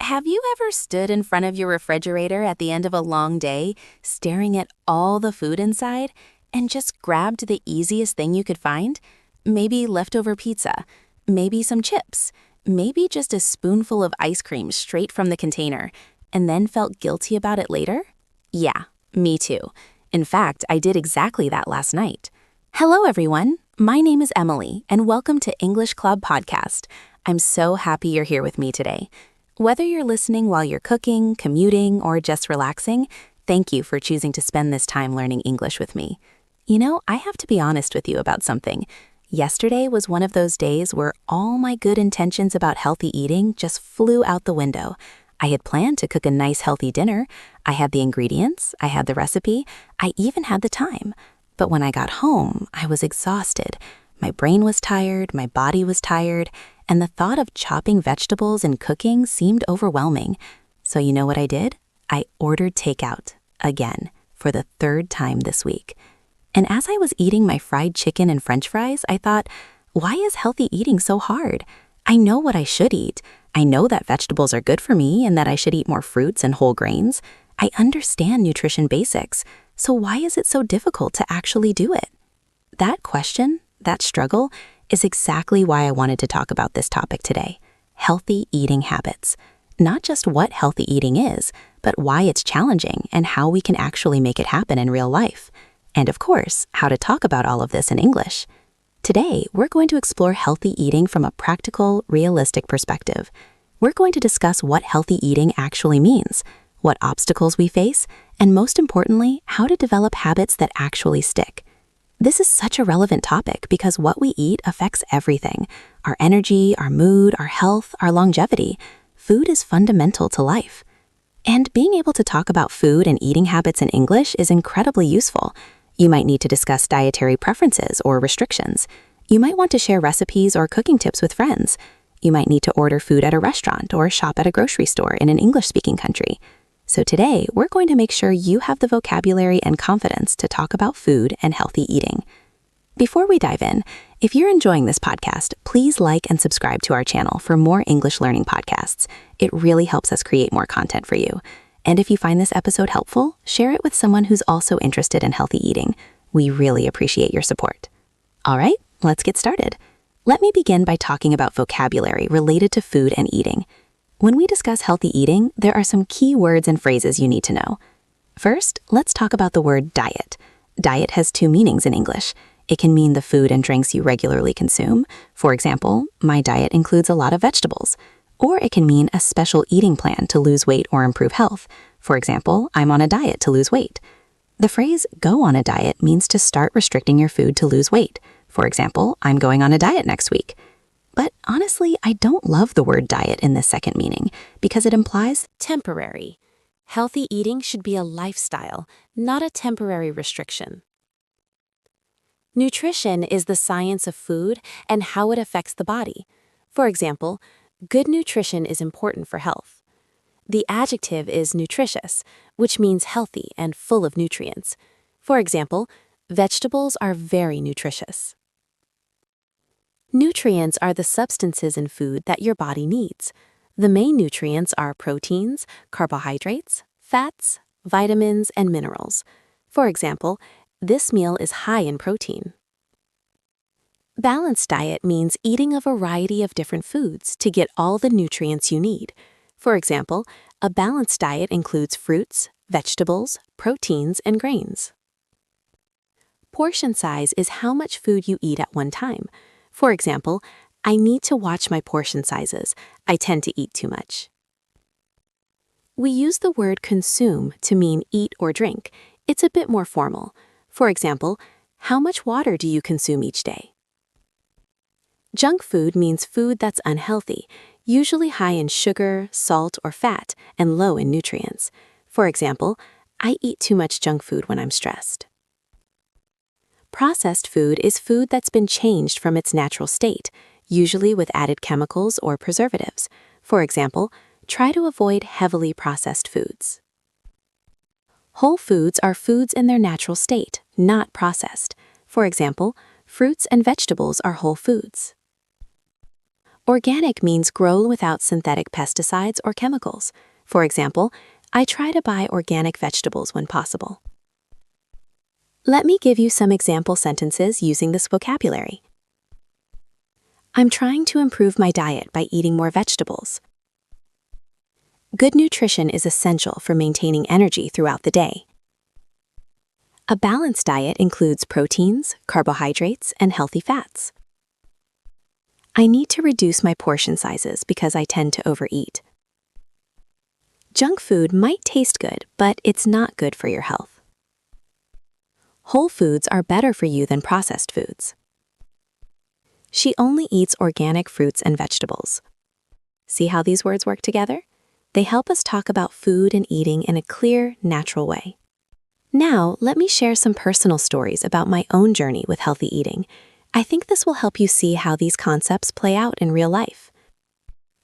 Have you ever stood in front of your refrigerator at the end of a long day, staring at all the food inside, and just grabbed the easiest thing you could find? Maybe leftover pizza, maybe some chips, maybe just a spoonful of ice cream straight from the container, and then felt guilty about it later? Yeah, me too. In fact, I did exactly that last night. Hello, everyone. My name is Emily, and welcome to English Club Podcast. I'm so happy you're here with me today. Whether you're listening while you're cooking, commuting, or just relaxing, thank you for choosing to spend this time learning English with me. You know, I have to be honest with you about something. Yesterday was one of those days where all my good intentions about healthy eating just flew out the window. I had planned to cook a nice healthy dinner. I had the ingredients, I had the recipe, I even had the time. But when I got home, I was exhausted. My brain was tired, my body was tired, and the thought of chopping vegetables and cooking seemed overwhelming. So you know what I did? I ordered takeout, again, for the third time this week. And as I was eating my fried chicken and French fries, I thought, why is healthy eating so hard? I know what I should eat. I know that vegetables are good for me and that I should eat more fruits and whole grains. I understand nutrition basics. So why is it so difficult to actually do it? That question, that struggle, is exactly why I wanted to talk about this topic today. Healthy eating habits. Not just what healthy eating is, but why it's challenging and how we can actually make it happen in real life. And of course, how to talk about all of this in English. Today, we're going to explore healthy eating from a practical, realistic perspective. We're going to discuss what healthy eating actually means, what obstacles we face, and most importantly, how to develop habits that actually stick. This is such a relevant topic because what we eat affects everything: our energy, our mood, our health, our longevity. Food is fundamental to life. And being able to talk about food and eating habits in English is incredibly useful. You might need to discuss dietary preferences or restrictions. You might want to share recipes or cooking tips with friends. You might need to order food at a restaurant or shop at a grocery store in an English-speaking country. So today, we're going to make sure you have the vocabulary and confidence to talk about food and healthy eating. Before we dive in, if you're enjoying this podcast, please like and subscribe to our channel for more English learning podcasts. It really helps us create more content for you. And if you find this episode helpful, share it with someone who's also interested in healthy eating. We really appreciate your support. All right, let's get started. Let me begin by talking about vocabulary related to food and eating. When we discuss healthy eating, there are some key words and phrases you need to know. First, let's talk about the word diet. Diet has two meanings in English. It can mean the food and drinks you regularly consume. For example, my diet includes a lot of vegetables. Or it can mean a special eating plan to lose weight or improve health. For example, I'm on a diet to lose weight. The phrase go on a diet means to start restricting your food to lose weight. For example, I'm going on a diet next week. But honestly, I don't love the word diet in this second meaning because it implies temporary. Healthy eating should be a lifestyle, not a temporary restriction. Nutrition is the science of food and how it affects the body. For example, good nutrition is important for health. The adjective is nutritious, which means healthy and full of nutrients. For example, vegetables are very nutritious. Nutrients are the substances in food that your body needs. The main nutrients are proteins, carbohydrates, fats, vitamins, and minerals. For example, this meal is high in protein. Balanced diet means eating a variety of different foods to get all the nutrients you need. For example, a balanced diet includes fruits, vegetables, proteins, and grains. Portion size is how much food you eat at one time. For example, I need to watch my portion sizes. I tend to eat too much. We use the word consume to mean eat or drink. It's a bit more formal. For example, how much water do you consume each day? Junk food means food that's unhealthy, usually high in sugar, salt, or fat, and low in nutrients. For example, I eat too much junk food when I'm stressed. Processed food is food that's been changed from its natural state, usually with added chemicals or preservatives. For example, try to avoid heavily processed foods. Whole foods are foods in their natural state, not processed. For example, fruits and vegetables are whole foods. Organic means grown without synthetic pesticides or chemicals. For example, I try to buy organic vegetables when possible. Let me give you some example sentences using this vocabulary. I'm trying to improve my diet by eating more vegetables. Good nutrition is essential for maintaining energy throughout the day. A balanced diet includes proteins, carbohydrates, and healthy fats. I need to reduce my portion sizes because I tend to overeat. Junk food might taste good, but it's not good for your health. Whole foods are better for you than processed foods. She only eats organic fruits and vegetables. See how these words work together? They help us talk about food and eating in a clear, natural way. Now, let me share some personal stories about my own journey with healthy eating. I think this will help you see how these concepts play out in real life.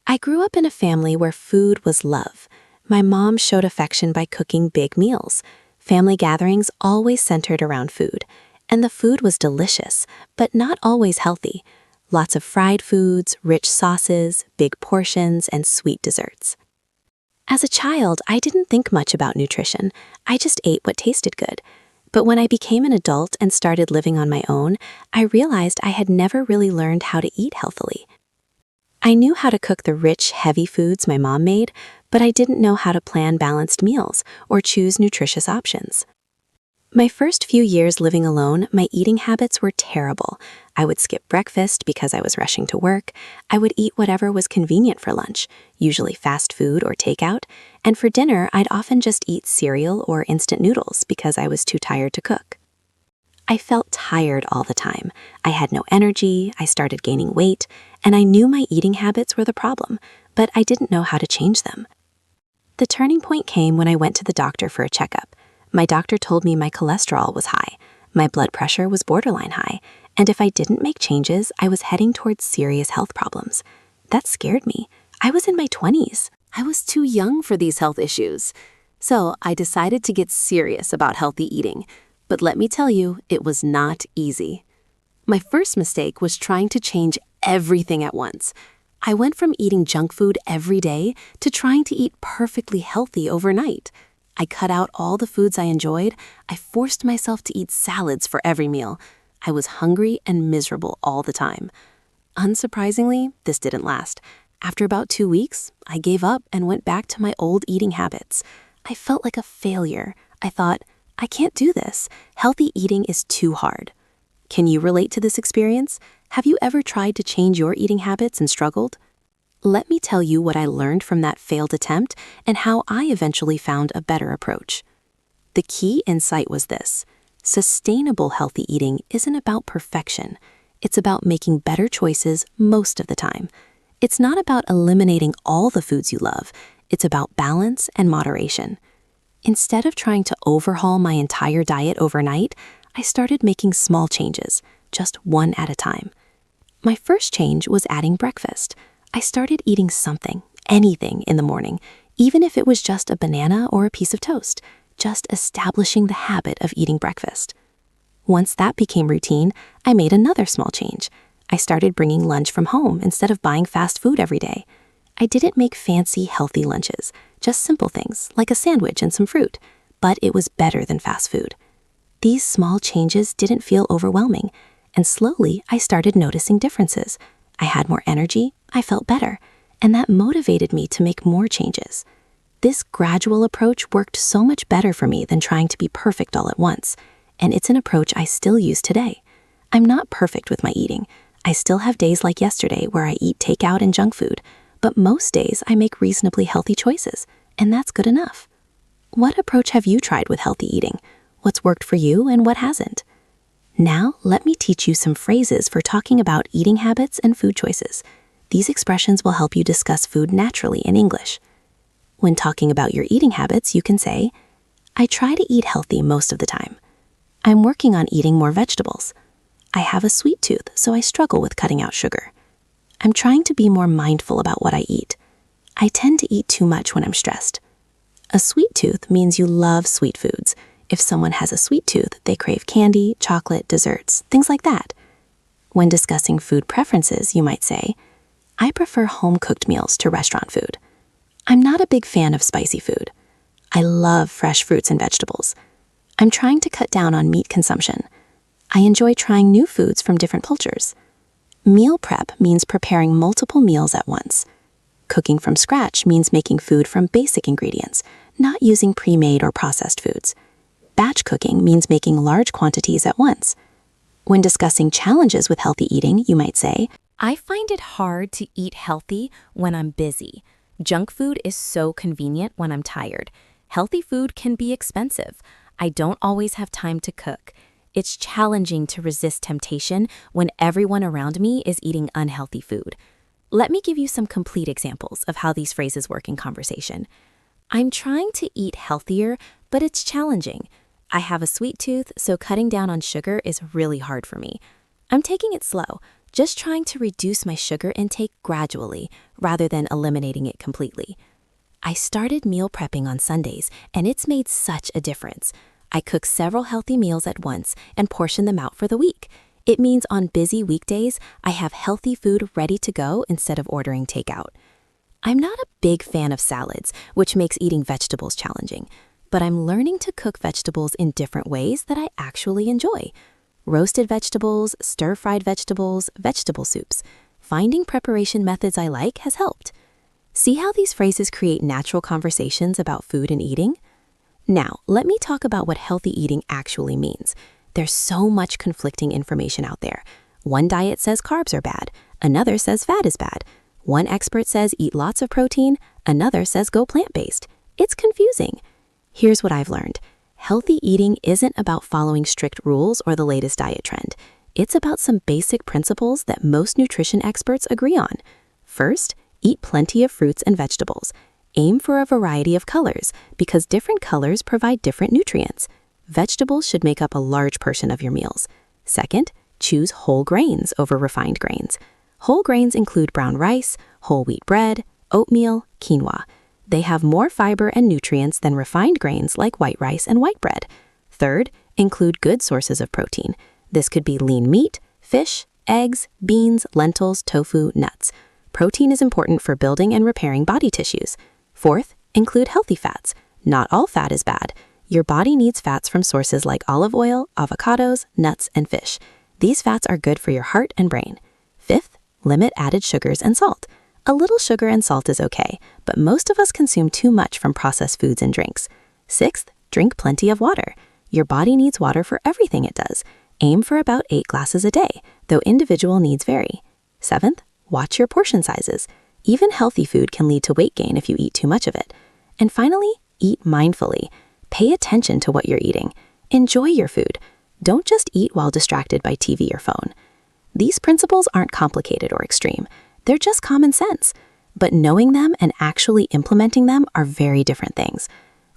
I grew up in a family where food was love. My mom showed affection by cooking big meals. Family gatherings always centered around food. And the food was delicious, but not always healthy. Lots of fried foods, rich sauces, big portions, and sweet desserts. As a child, I didn't think much about nutrition. I just ate what tasted good. But when I became an adult and started living on my own, I realized I had never really learned how to eat healthily. I knew how to cook the rich, heavy foods my mom made, but I didn't know how to plan balanced meals or choose nutritious options. My first few years living alone, my eating habits were terrible. I would skip breakfast because I was rushing to work. I would eat whatever was convenient for lunch, usually fast food or takeout, and for dinner, I'd often just eat cereal or instant noodles because I was too tired to cook. I felt tired all the time. I had no energy, I started gaining weight, and I knew my eating habits were the problem, but I didn't know how to change them. The turning point came when I went to the doctor for a checkup. My doctor told me my cholesterol was high, my blood pressure was borderline high, and if I didn't make changes, I was heading towards serious health problems. That scared me. I was in my 20s. I was too young for these health issues. So I decided to get serious about healthy eating. But let me tell you, it was not easy. My first mistake was trying to change everything at once. I went from eating junk food every day to trying to eat perfectly healthy overnight. I cut out all the foods I enjoyed. I forced myself to eat salads for every meal. I was hungry and miserable all the time. Unsurprisingly, this didn't last. After about 2 weeks, I gave up and went back to my old eating habits. I felt like a failure. I thought, I can't do this. Healthy eating is too hard. Can you relate to this experience? Have you ever tried to change your eating habits and struggled? Let me tell you what I learned from that failed attempt and how I eventually found a better approach. The key insight was this: sustainable healthy eating isn't about perfection. It's about making better choices most of the time. It's not about eliminating all the foods you love. It's about balance and moderation. Instead of trying to overhaul my entire diet overnight, I started making small changes, just one at a time. My first change was adding breakfast. I started eating something, anything in the morning, even if it was just a banana or a piece of toast, just establishing the habit of eating breakfast. Once that became routine, I made another small change. I started bringing lunch from home instead of buying fast food every day. I didn't make fancy, healthy lunches, just simple things like a sandwich and some fruit, but it was better than fast food. These small changes didn't feel overwhelming, and slowly I started noticing differences. I had more energy, I felt better, and that motivated me to make more changes. This gradual approach worked so much better for me than trying to be perfect all at once, and it's an approach I still use today. I'm not perfect with my eating. I still have days like yesterday where I eat takeout and junk food, but most days I make reasonably healthy choices, and that's good enough. What approach have you tried with healthy eating? What's worked for you and what hasn't? Now, let me teach you some phrases for talking about eating habits and food choices. These expressions will help you discuss food naturally in English. When talking about your eating habits, you can say, I try to eat healthy most of the time. I'm working on eating more vegetables. I have a sweet tooth, so I struggle with cutting out sugar. I'm trying to be more mindful about what I eat. I tend to eat too much when I'm stressed. A sweet tooth means you love sweet foods. If someone has a sweet tooth, they crave candy, chocolate, desserts, things like that. When discussing food preferences, you might say, I prefer home-cooked meals to restaurant food. I'm not a big fan of spicy food. I love fresh fruits and vegetables. I'm trying to cut down on meat consumption. I enjoy trying new foods from different cultures. Meal prep means preparing multiple meals at once. Cooking from scratch means making food from basic ingredients, not using pre-made or processed foods. Batch cooking means making large quantities at once. When discussing challenges with healthy eating, you might say, I find it hard to eat healthy when I'm busy. Junk food is so convenient when I'm tired. Healthy food can be expensive. I don't always have time to cook. It's challenging to resist temptation when everyone around me is eating unhealthy food. Let me give you some complete examples of how these phrases work in conversation. I'm trying to eat healthier, but it's challenging. I have a sweet tooth, so cutting down on sugar is really hard for me. I'm taking it slow, just trying to reduce my sugar intake gradually rather than eliminating it completely. I started meal prepping on Sundays, and it's made such a difference. I cook several healthy meals at once and portion them out for the week. It means on busy weekdays, I have healthy food ready to go instead of ordering takeout. I'm not a big fan of salads, which makes eating vegetables challenging, but I'm learning to cook vegetables in different ways that I actually enjoy. Roasted vegetables, stir-fried vegetables, vegetable soups. Finding preparation methods I like has helped. See how these phrases create natural conversations about food and eating? Now, let me talk about what healthy eating actually means. There's so much conflicting information out there. One diet says carbs are bad, another says fat is bad. One expert says eat lots of protein, another says go plant-based. It's confusing. Here's what I've learned. Healthy eating isn't about following strict rules or the latest diet trend. It's about some basic principles that most nutrition experts agree on. First, eat plenty of fruits and vegetables. Aim for a variety of colors because different colors provide different nutrients. Vegetables should make up a large portion of your meals. Second, choose whole grains over refined grains. Whole grains include brown rice, whole wheat bread, oatmeal, quinoa. They have more fiber and nutrients than refined grains like white rice and white bread. Third, include good sources of protein. This could be lean meat, fish, eggs, beans, lentils, tofu, nuts. Protein is important for building and repairing body tissues. Fourth, include healthy fats. Not all fat is bad. Your body needs fats from sources like olive oil, avocados, nuts, and fish. These fats are good for your heart and brain. Fifth, limit added sugars and salt. A little sugar and salt is okay, but most of us consume too much from processed foods and drinks. Sixth, drink plenty of water. Your body needs water for everything it does. Aim for about 8 glasses a day, though individual needs vary. Seventh, watch your portion sizes. Even healthy food can lead to weight gain if you eat too much of it. And finally, eat mindfully. Pay attention to what you're eating. Enjoy your food. Don't just eat while distracted by TV or phone. These principles aren't complicated or extreme. They're just common sense. But knowing them and actually implementing them are very different things.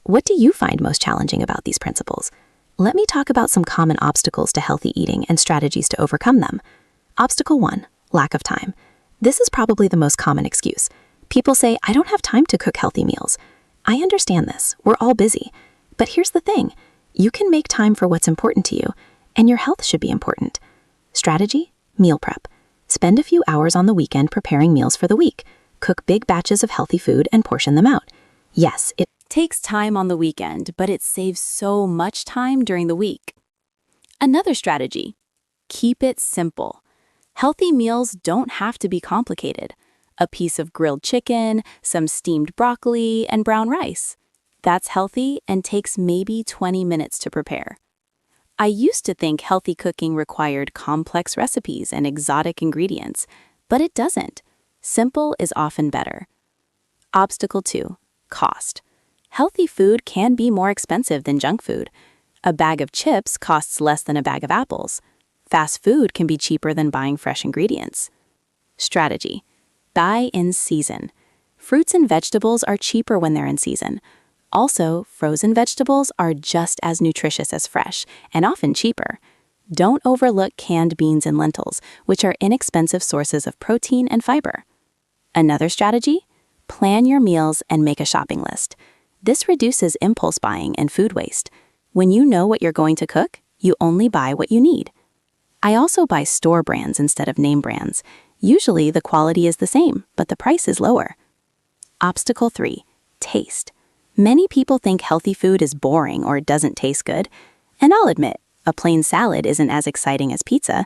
What do you find most challenging about these principles? Let me talk about some common obstacles to healthy eating and strategies to overcome them. Obstacle 1, lack of time. This is probably the most common excuse. People say, I don't have time to cook healthy meals. I understand this. We're all busy. But here's the thing. You can make time for what's important to you, and your health should be important. Strategy, meal prep. Spend a few hours on the weekend preparing meals for the week. Cook big batches of healthy food and portion them out. Yes, it takes time on the weekend, but it saves so much time during the week. Another strategy, keep it simple. Healthy meals don't have to be complicated. A piece of grilled chicken, some steamed broccoli, and brown rice. That's healthy and takes maybe 20 minutes to prepare. I used to think healthy cooking required complex recipes and exotic ingredients, but it doesn't. Simple is often better. Obstacle 2, cost. Healthy food can be more expensive than junk food. A bag of chips costs less than a bag of apples. Fast food can be cheaper than buying fresh ingredients. Strategy, buy in season. Fruits and vegetables are cheaper when they're in season. Also, frozen vegetables are just as nutritious as fresh, and often cheaper. Don't overlook canned beans and lentils, which are inexpensive sources of protein and fiber. Another strategy? Plan your meals and make a shopping list. This reduces impulse buying and food waste. When you know what you're going to cook, you only buy what you need. I also buy store brands instead of name brands. Usually the quality is the same, but the price is lower. Obstacle 3. Taste. Many people think healthy food is boring or doesn't taste good, and I'll admit, a plain salad isn't as exciting as pizza.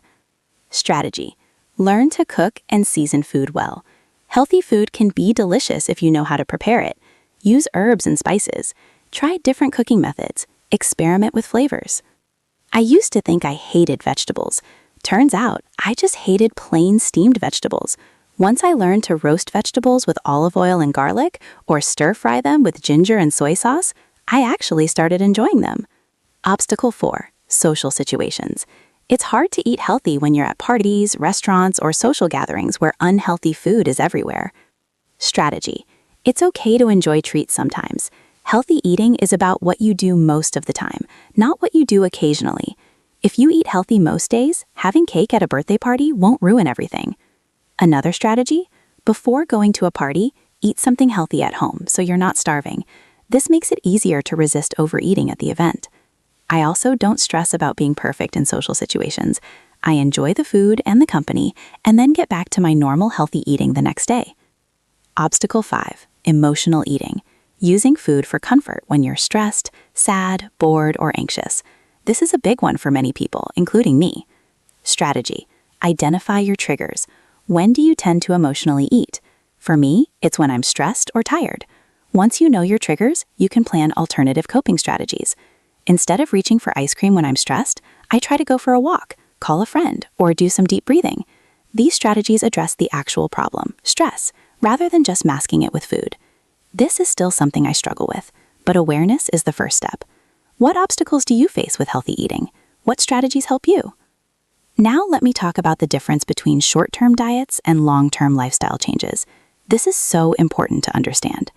Strategy. Learn to cook and season food well. Healthy food can be delicious if you know how to prepare it. Use herbs and spices. Try different cooking methods. Experiment with flavors. I used to think I hated vegetables. Turns out, I just hated plain steamed vegetables. Once I learned to roast vegetables with olive oil and garlic, or stir-fry them with ginger and soy sauce, I actually started enjoying them. Obstacle 4. Social situations. It's hard to eat healthy when you're at parties, restaurants, or social gatherings where unhealthy food is everywhere. Strategy. It's okay to enjoy treats sometimes. Healthy eating is about what you do most of the time, not what you do occasionally. If you eat healthy most days, having cake at a birthday party won't ruin everything. Another strategy? Before going to a party, eat something healthy at home so you're not starving. This makes it easier to resist overeating at the event. I also don't stress about being perfect in social situations. I enjoy the food and the company, and then get back to my normal healthy eating the next day. Obstacle 5. Emotional eating. Using food for comfort when you're stressed, sad, bored, or anxious. This is a big one for many people, including me. Strategy. Identify your triggers. When do you tend to emotionally eat? For me, it's when I'm stressed or tired. Once you know your triggers, you can plan alternative coping strategies. Instead of reaching for ice cream when I'm stressed, I try to go for a walk, call a friend, or do some deep breathing. These strategies address the actual problem, stress, rather than just masking it with food. This is still something I struggle with, but awareness is the first step. What obstacles do you face with healthy eating? What strategies help you? Now let me talk about the difference between short-term diets and long-term lifestyle changes. This is so important to understand.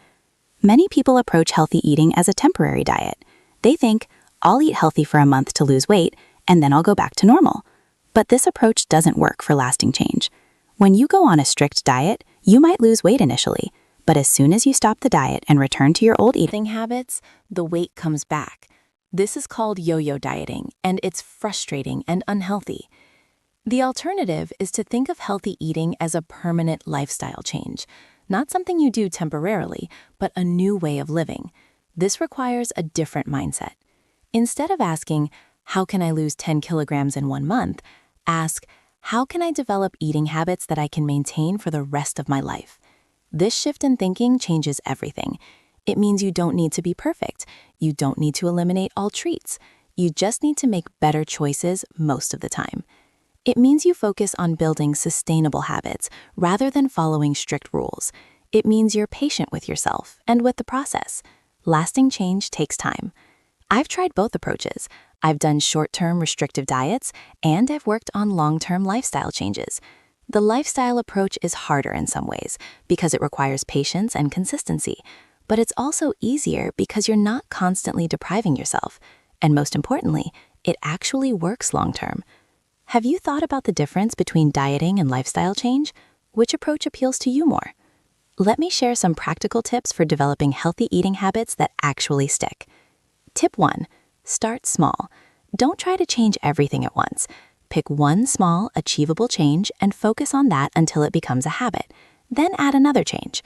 Many people approach healthy eating as a temporary diet. They think, I'll eat healthy for a month to lose weight, and then I'll go back to normal. But this approach doesn't work for lasting change. When you go on a strict diet, you might lose weight initially, but as soon as you stop the diet and return to your old eating habits, the weight comes back. This is called yo-yo dieting, and it's frustrating and unhealthy. The alternative is to think of healthy eating as a permanent lifestyle change, not something you do temporarily, but a new way of living. This requires a different mindset. Instead of asking, how can I lose 10 kilograms in 1 month? Ask, how can I develop eating habits that I can maintain for the rest of my life? This shift in thinking changes everything. It means you don't need to be perfect. You don't need to eliminate all treats. You just need to make better choices most of the time. It means you focus on building sustainable habits rather than following strict rules. It means you're patient with yourself and with the process. Lasting change takes time. I've tried both approaches. I've done short-term restrictive diets, and I've worked on long-term lifestyle changes. The lifestyle approach is harder in some ways because it requires patience and consistency, but it's also easier because you're not constantly depriving yourself. And most importantly, it actually works long-term. Have you thought about the difference between dieting and lifestyle change? Which approach appeals to you more? Let me share some practical tips for developing healthy eating habits that actually stick. Tip 1. Start small. Don't try to change everything at once. Pick one small, achievable change and focus on that until it becomes a habit. Then add another change.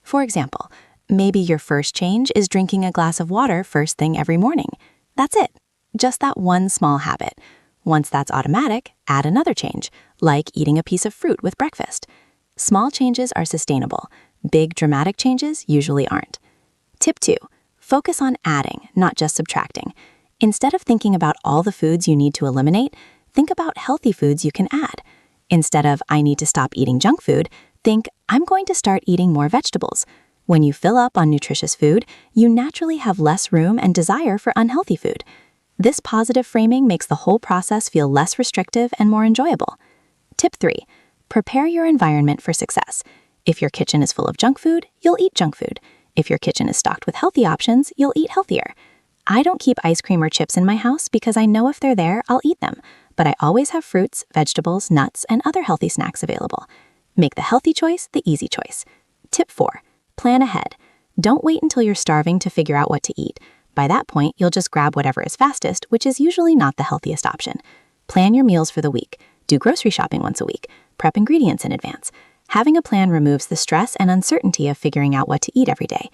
For example, maybe your first change is drinking a glass of water first thing every morning. That's it. Just that one small habit. Once that's automatic, add another change, like eating a piece of fruit with breakfast. Small changes are sustainable. Big, dramatic changes usually aren't. Tip 2. Focus on adding, not just subtracting. Instead of thinking about all the foods you need to eliminate, think about healthy foods you can add. Instead of, I need to stop eating junk food, think, I'm going to start eating more vegetables. When you fill up on nutritious food, you naturally have less room and desire for unhealthy food. This positive framing makes the whole process feel less restrictive and more enjoyable. Tip 3. Prepare your environment for success. If your kitchen is full of junk food, you'll eat junk food. If your kitchen is stocked with healthy options, you'll eat healthier. I don't keep ice cream or chips in my house because I know if they're there, I'll eat them. But I always have fruits, vegetables, nuts, and other healthy snacks available. Make the healthy choice the easy choice. Tip 4. Plan ahead. Don't wait until you're starving to figure out what to eat. By that point, you'll just grab whatever is fastest, which is usually not the healthiest option. Plan your meals for the week. Do grocery shopping once a week. Prep ingredients in advance. Having a plan removes the stress and uncertainty of figuring out what to eat every day.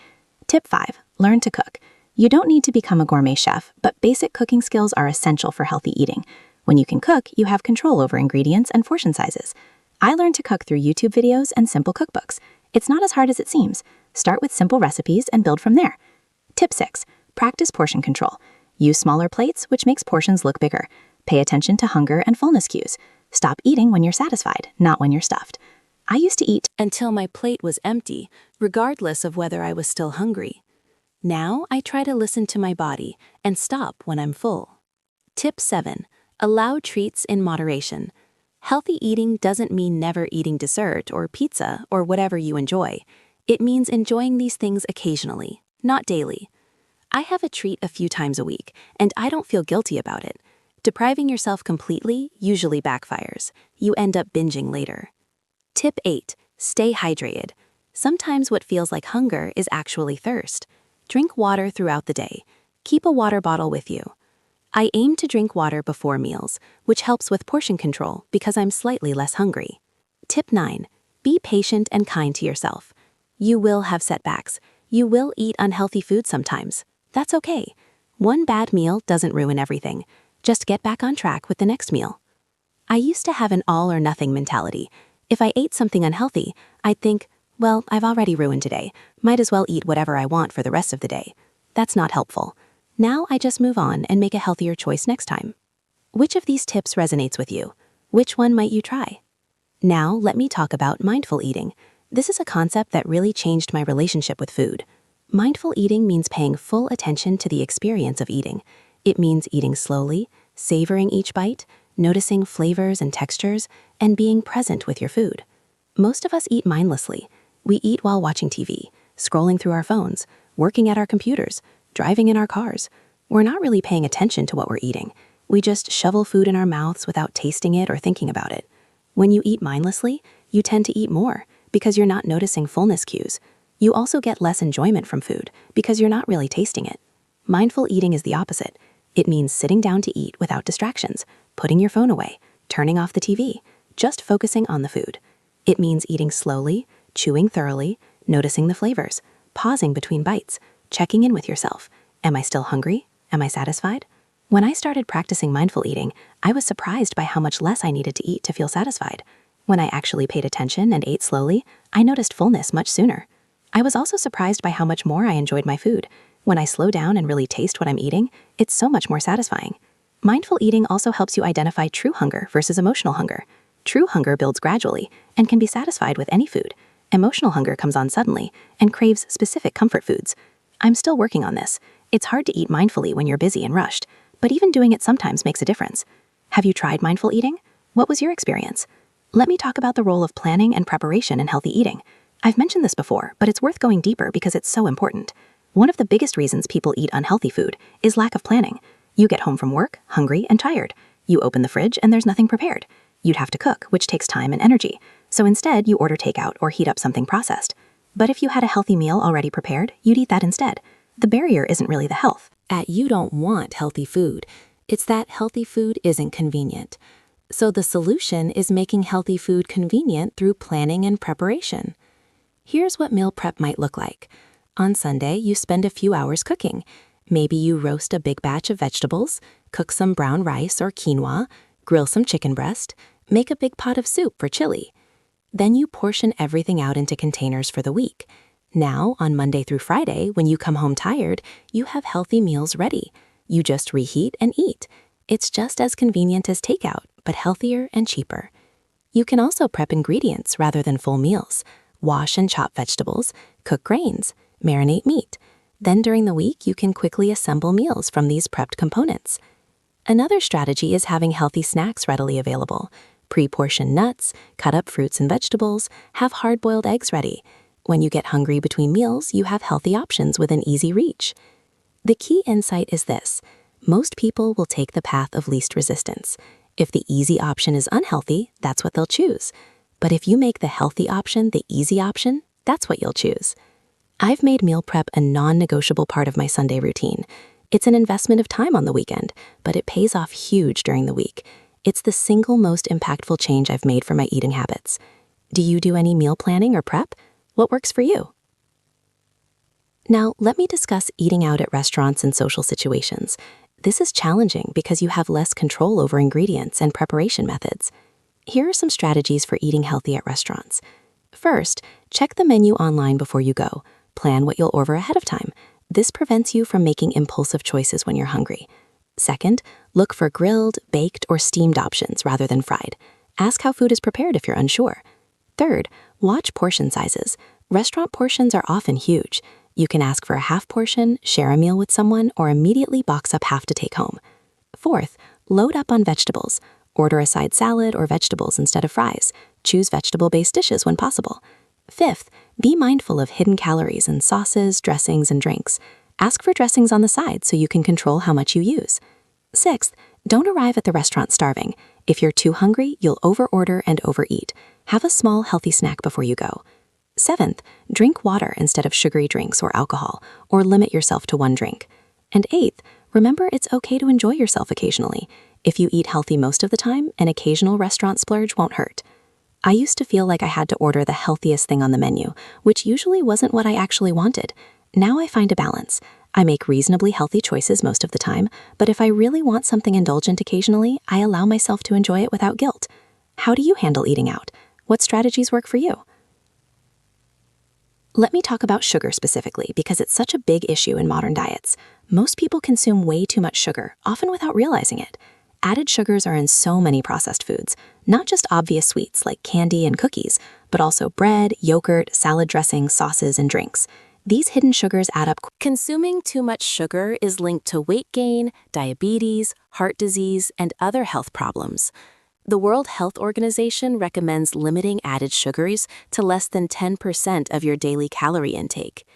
Tip 5. Learn to cook. You don't need to become a gourmet chef, but basic cooking skills are essential for healthy eating. When you can cook, you have control over ingredients and portion sizes. I learned to cook through YouTube videos and simple cookbooks. It's not as hard as it seems. Start with simple recipes and build from there. Tip 6. Practice portion control. Use smaller plates, which makes portions look bigger. Pay attention to hunger and fullness cues. Stop eating when you're satisfied, not when you're stuffed. I used to eat until my plate was empty, regardless of whether I was still hungry. Now I try to listen to my body and stop when I'm full. Tip 7. Allow treats in moderation. Healthy eating doesn't mean never eating dessert or pizza or whatever you enjoy. It means enjoying these things occasionally, not daily. I have a treat a few times a week, and I don't feel guilty about it. Depriving yourself completely usually backfires. You end up binging later. Tip 8. Stay hydrated. Sometimes what feels like hunger is actually thirst. Drink water throughout the day. Keep a water bottle with you. I aim to drink water before meals, which helps with portion control because I'm slightly less hungry. Tip 9. Be patient and kind to yourself. You will have setbacks. You will eat unhealthy food sometimes. That's okay. One bad meal doesn't ruin everything. Just get back on track with the next meal. I used to have an all-or-nothing mentality. If I ate something unhealthy, I'd think, well, I've already ruined today. Might as well eat whatever I want for the rest of the day. That's not helpful. Now I just move on and make a healthier choice next time. Which of these tips resonates with you? Which one might you try? Now let me talk about mindful eating. This is a concept that really changed my relationship with food. Mindful eating means paying full attention to the experience of eating. It means eating slowly, savoring each bite, noticing flavors and textures, and being present with your food. Most of us eat mindlessly. We eat while watching TV, scrolling through our phones, working at our computers, driving in our cars. We're not really paying attention to what we're eating. We just shovel food in our mouths without tasting it or thinking about it. When you eat mindlessly, you tend to eat more because you're not noticing fullness cues. You also get less enjoyment from food because you're not really tasting it. Mindful eating is the opposite. It means sitting down to eat without distractions, putting your phone away, turning off the TV, just focusing on the food. It means eating slowly, chewing thoroughly, noticing the flavors, pausing between bites, checking in with yourself. Am I still hungry? Am I satisfied? When I started practicing mindful eating, I was surprised by how much less I needed to eat to feel satisfied. When I actually paid attention and ate slowly, I noticed fullness much sooner. I was also surprised by how much more I enjoyed my food. When I slow down and really taste what I'm eating, it's so much more satisfying. Mindful eating also helps you identify true hunger versus emotional hunger. True hunger builds gradually and can be satisfied with any food. Emotional hunger comes on suddenly and craves specific comfort foods. I'm still working on this. It's hard to eat mindfully when you're busy and rushed, but even doing it sometimes makes a difference. Have you tried mindful eating? What was your experience? Let me talk about the role of planning and preparation in healthy eating. I've mentioned this before, but it's worth going deeper because it's so important. One of the biggest reasons people eat unhealthy food is lack of planning. You get home from work, hungry and tired. You open the fridge and there's nothing prepared. You'd have to cook, which takes time and energy. So instead, you order takeout or heat up something processed. But if you had a healthy meal already prepared, you'd eat that instead. The barrier isn't really the health. You don't want healthy food. It's that healthy food isn't convenient. So the solution is making healthy food convenient through planning and preparation. Here's what meal prep might look like. On Sunday, you spend a few hours cooking. Maybe you roast a big batch of vegetables, cook some brown rice or quinoa, grill some chicken breast, make a big pot of soup for chili. Then you portion everything out into containers for the week. Now, on Monday through Friday, when you come home tired, you have healthy meals ready. You just reheat and eat. It's just as convenient as takeout, but healthier and cheaper. You can also prep ingredients rather than full meals. Wash and chop vegetables, cook grains, marinate meat. Then during the week, you can quickly assemble meals from these prepped components. Another strategy is having healthy snacks readily available. Pre-portion nuts, cut up fruits and vegetables, have hard-boiled eggs ready. When you get hungry between meals, you have healthy options within easy reach. The key insight is this: most people will take the path of least resistance. If the easy option is unhealthy, that's what they'll choose. But if you make the healthy option the easy option, that's what you'll choose. I've made meal prep a non-negotiable part of my Sunday routine. It's an investment of time on the weekend, but it pays off huge during the week. It's the single most impactful change I've made for my eating habits. Do you do any meal planning or prep? What works for you? Now, let me discuss eating out at restaurants and social situations. This is challenging because you have less control over ingredients and preparation methods. Here are some strategies for eating healthy at restaurants. First, check the menu online before you go. Plan what you'll order ahead of time. This prevents you from making impulsive choices when you're hungry. Second, look for grilled, baked, or steamed options rather than fried. Ask how food is prepared if you're unsure. Third, watch portion sizes. Restaurant portions are often huge. You can ask for a half portion, share a meal with someone, or immediately box up half to take home. Fourth, load up on vegetables. Order a side salad or vegetables instead of fries. Choose vegetable-based dishes when possible. Fifth, be mindful of hidden calories in sauces, dressings, and drinks. Ask for dressings on the side so you can control how much you use. Sixth, don't arrive at the restaurant starving. If you're too hungry, you'll overorder and overeat. Have a small, healthy snack before you go. Seventh, drink water instead of sugary drinks or alcohol, or limit yourself to one drink. And eighth, remember it's okay to enjoy yourself occasionally. If you eat healthy most of the time, an occasional restaurant splurge won't hurt. I used to feel like I had to order the healthiest thing on the menu, which usually wasn't what I actually wanted. Now I find a balance. I make reasonably healthy choices most of the time, but if I really want something indulgent occasionally, I allow myself to enjoy it without guilt. How do you handle eating out? What strategies work for you? Let me talk about sugar specifically because it's such a big issue in modern diets. Most people consume way too much sugar, often without realizing it. Added sugars are in so many processed foods, not just obvious sweets like candy and cookies, but also bread, yogurt, salad dressings, sauces, and drinks. These hidden sugars add up. Consuming too much sugar is linked to weight gain, diabetes, heart disease, and other health problems. The World Health Organization recommends limiting added sugars to less than 10% of your daily calorie intake.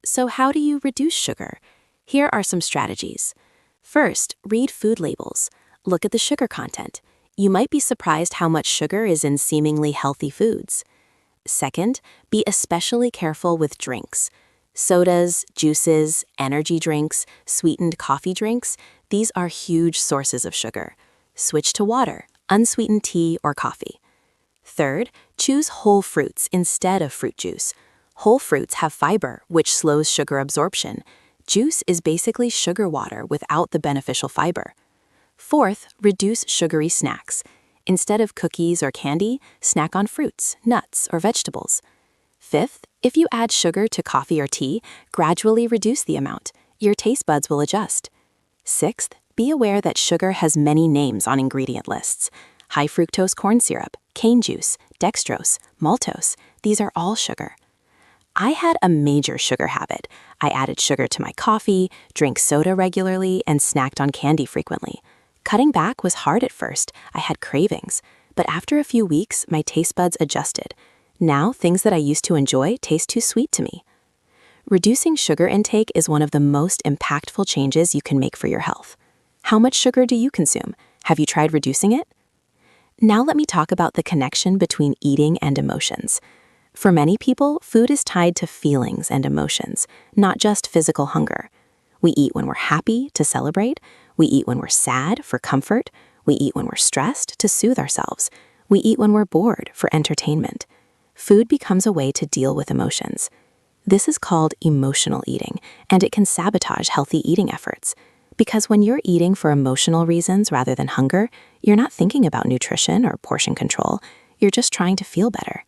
So how do you reduce sugar? Here are some strategies. First, read food labels. Look at the sugar content. You might be surprised how much sugar is in seemingly healthy foods. Second, be especially careful with drinks. Sodas, juices, energy drinks, sweetened coffee drinks, these are huge sources of sugar. Switch to water, unsweetened tea, or coffee. Third, choose whole fruits instead of fruit juice. Whole fruits have fiber, which slows sugar absorption. Juice is basically sugar water without the beneficial fiber. Fourth, reduce sugary snacks. Instead of cookies or candy, snack on fruits, nuts, or vegetables. Fifth, if you add sugar to coffee or tea, gradually reduce the amount. Your taste buds will adjust. Sixth, be aware that sugar has many names on ingredient lists. High fructose corn syrup, cane juice, dextrose, maltose, these are all sugar. I had a major sugar habit. I added sugar to my coffee, drank soda regularly, and snacked on candy frequently. Cutting back was hard at first. I had cravings. But after a few weeks, my taste buds adjusted. Now, things that I used to enjoy taste too sweet to me. Reducing sugar intake is one of the most impactful changes you can make for your health. How much sugar do you consume? Have you tried reducing it? Now let me talk about the connection between eating and emotions. For many people, food is tied to feelings and emotions, not just physical hunger. We eat when we're happy to celebrate. We eat when we're sad for comfort. We eat when we're stressed to soothe ourselves. We eat when we're bored for entertainment. Food becomes a way to deal with emotions. This is called emotional eating, and it can sabotage healthy eating efforts. Because when you're eating for emotional reasons rather than hunger, you're not thinking about nutrition or portion control. You're just trying to feel better.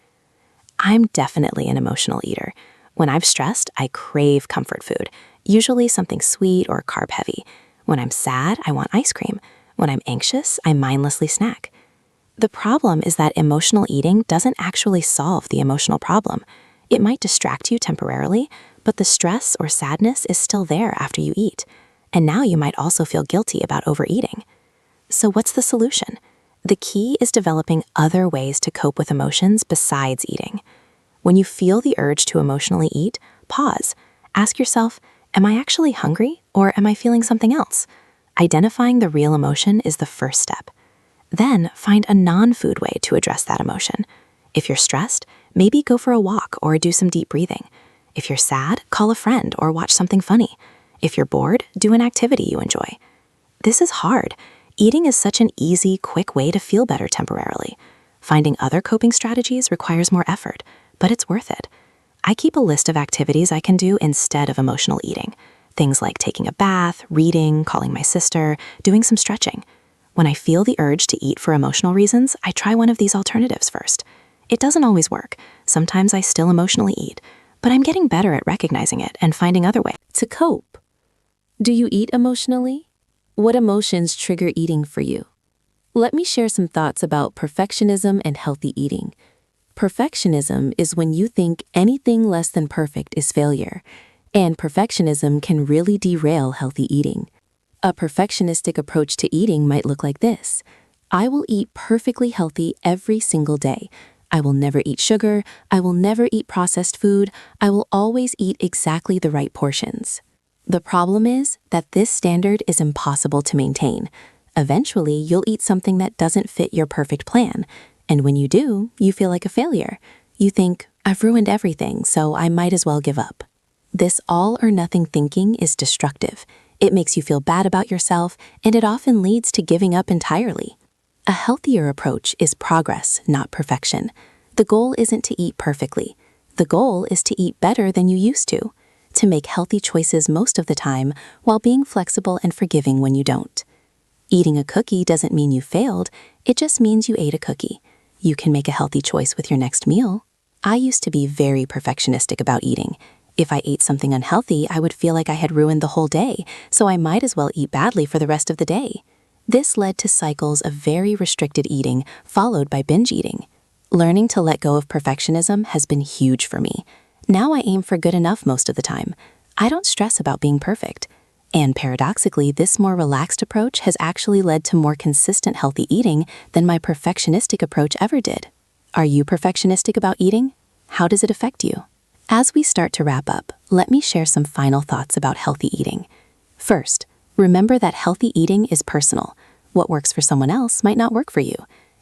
I'm definitely an emotional eater. When I'm stressed, I crave comfort food, usually something sweet or carb-heavy. When I'm sad, I want ice cream. When I'm anxious, I mindlessly snack. The problem is that emotional eating doesn't actually solve the emotional problem. It might distract you temporarily, but the stress or sadness is still there after you eat. And now you might also feel guilty about overeating. So what's the solution? The key is developing other ways to cope with emotions besides eating. When you feel the urge to emotionally eat, pause. Ask yourself, am I actually hungry or am I feeling something else? Identifying the real emotion is the first step. Then find a non-food way to address that emotion. If you're stressed, maybe go for a walk or do some deep breathing. If you're sad, call a friend or watch something funny. If you're bored, do an activity you enjoy. This is hard. Eating is such an easy, quick way to feel better temporarily. Finding other coping strategies requires more effort, but it's worth it. I keep a list of activities I can do instead of emotional eating. Things like taking a bath, reading, calling my sister, doing some stretching. When I feel the urge to eat for emotional reasons, I try one of these alternatives first. It doesn't always work. Sometimes I still emotionally eat, but I'm getting better at recognizing it and finding other ways To cope. Do you eat emotionally? What emotions trigger eating for you? Let me share some thoughts about perfectionism and healthy eating. Perfectionism is when you think anything less than perfect is failure, and perfectionism can really derail healthy eating. A perfectionistic approach to eating might look like this. I will eat perfectly healthy every single day. I will never eat sugar. I will never eat processed food. I will always eat exactly the right portions. The problem is that this standard is impossible to maintain. Eventually, you'll eat something that doesn't fit your perfect plan. And when you do, you feel like a failure. You think, I've ruined everything, so I might as well give up. This all or nothing thinking is destructive. It makes you feel bad about yourself, and it often leads to giving up entirely. A healthier approach is progress, not perfection. The goal isn't to eat perfectly. The goal is to eat better than you used to make healthy choices most of the time while being flexible and forgiving when you don't. Eating a cookie doesn't mean you failed, it just means you ate a cookie. You can make a healthy choice with your next meal. I used to be very perfectionistic about eating. If I ate something unhealthy, I would feel like I had ruined the whole day, so I might as well eat badly for the rest of the day. This led to cycles of very restricted eating, followed by binge eating. Learning to let go of perfectionism has been huge for me. Now I aim for good enough most of the time. I don't stress about being perfect. And paradoxically, this more relaxed approach has actually led to more consistent healthy eating than my perfectionistic approach ever did. Are you perfectionistic about eating? How does it affect you? As we start to wrap up, let me share some final thoughts about healthy eating. First, remember that healthy eating is personal. What works for someone else might not work for you.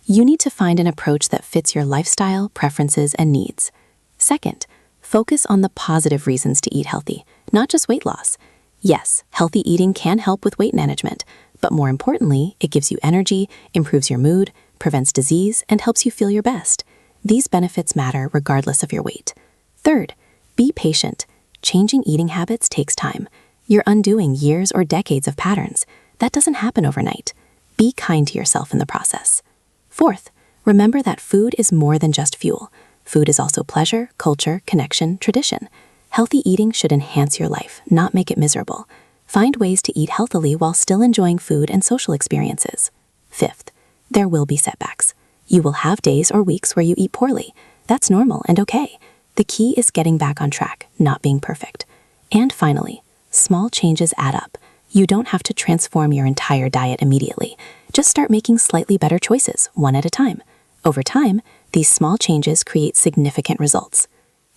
You need to find an approach that fits your lifestyle, preferences, and needs. Second, focus on the positive reasons to eat healthy, not just weight loss. Yes, healthy eating can help with weight management, but more importantly, it gives you energy, improves your mood, prevents disease, and helps you feel your best. These benefits matter regardless of your weight. Third, be patient. Changing eating habits takes time. You're undoing years or decades of patterns. That doesn't happen overnight. Be kind to yourself in the process. Fourth, remember that food is more than just fuel. Food is also pleasure, culture, connection, tradition. Healthy eating should enhance your life, not make it miserable. Find ways to eat healthily while still enjoying food and social experiences. Fifth, there will be setbacks. You will have days or weeks where you eat poorly. That's normal and okay. The key is getting back on track, not being perfect. And finally, small changes add up. You don't have to transform your entire diet immediately. Just start making slightly better choices, one at a time. Over time, these small changes create significant results.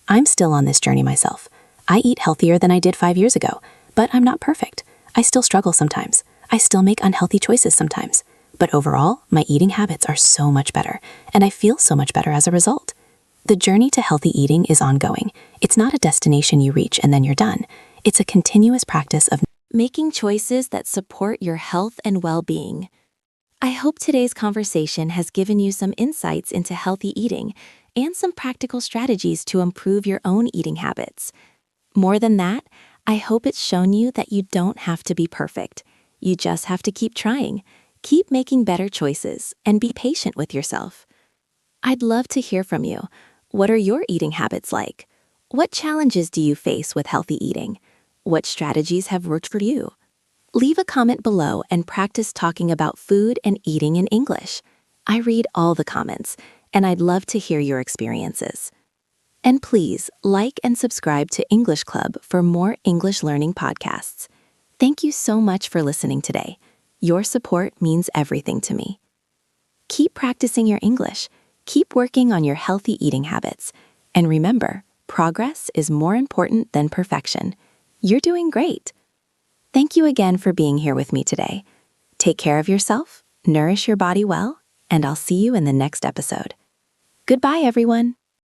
I'm still on this journey myself. I eat healthier than I did 5 years ago, but I'm not perfect. I still struggle sometimes. I still make unhealthy choices sometimes. But overall, my eating habits are so much better, and I feel so much better as a result. The journey to healthy eating is ongoing. It's not a destination you reach and then you're done. It's a continuous practice of making choices that support your health and well-being. I hope today's conversation has given you some insights into healthy eating and some practical strategies to improve your own eating habits. More than that, I hope it's shown you that you don't have to be perfect. You just have to keep trying, keep making better choices, and be patient with yourself. I'd love to hear from you. What are your eating habits like? What challenges do you face with healthy eating? What strategies have worked for you? Leave a comment below and practice talking about food and eating in English. I read all the comments, and I'd love to hear your experiences. And please like and subscribe to English Club for more English learning podcasts. Thank you so much for listening today. Your support means everything to me. Keep practicing your English. Keep working on your healthy eating habits. And remember, progress is more important than perfection. You're doing great. Thank you again for being here with me today. Take care of yourself, nourish your body well, and I'll see you in the next episode. Goodbye, everyone.